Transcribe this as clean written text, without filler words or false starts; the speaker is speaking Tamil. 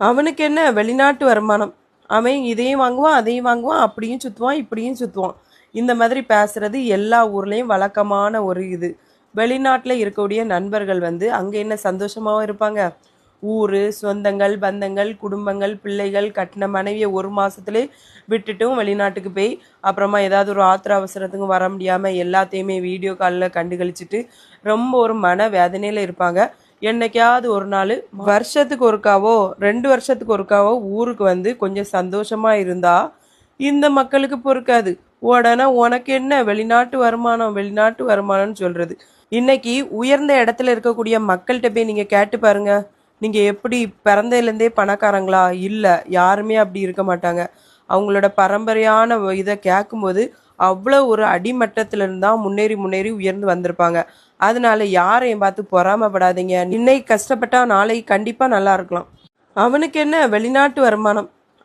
அவனுக்கு என்ன வெளிநாட்டு வருமானம், அவன் இதையும் வாங்குவான் அதையும் வாங்குவான், அப்படியும் சுற்றுவான் இப்படியும் சுற்றுவான். இந்த மாதிரி பேசுறது எல்லா ஊர்லேயும் வழக்கமான ஒரு இது. வெளிநாட்டில் இருக்கக்கூடிய நண்பர்கள் அங்கே என்ன சந்தோஷமாகவும் இருப்பாங்க. ஊர், சொந்தங்கள், பந்தங்கள், குடும்பங்கள், பிள்ளைகள், கட்டின மனைவியை ஒரு மாதத்துலேயே விட்டுட்டும் வெளிநாட்டுக்கு போய் அப்புறமா ஏதாவது ஒரு ஆத்திர அவசரத்துக்கும் வர முடியாமல் எல்லாத்தையுமே வீடியோ காலில் கண்டுகளிச்சிட்டு ரொம்ப ஒரு மன வேதனையில் இருப்பாங்க. என்னைக்காவது ஒரு நாள் வருஷத்துக்கு ஒருக்காவோ 2 வருஷத்துக்கு ஒருக்காவோ ஊருக்கு கொஞ்சம் சந்தோஷமாக இருந்தால் இந்த மக்களுக்கு பொறுக்காது. உடனே உனக்கு என்ன வெளிநாட்டு வருமானம் வெளிநாட்டு வருமானம்னு சொல்கிறது. இன்னைக்கு உயர்ந்த இடத்துல இருக்கக்கூடிய மக்கள்கிட்ட போய் நீங்கள் கேட்டு பாருங்க, நீங்கள் எப்படி பிறந்ததுலேருந்தே பணக்காரங்களா? இல்லை, யாருமே அப்படி இருக்க மாட்டாங்க. அவங்களோட பரம்பரையான இதை கேட்கும்போது அவ்வளோ ஒரு அடிமட்டத்திலிருந்து தான் முன்னேறி முன்னேறி உயர்ந்து வந்திருப்பாங்க. அதனால யாரையும் பார்த்து பொறாமப்படாதீங்க. இன்னைக்கு கஷ்டப்பட்டா நாளைக்கு கண்டிப்பாக நல்லா இருக்கலாம். அவனுக்கு என்ன வெளிநாட்டு வருமானம்,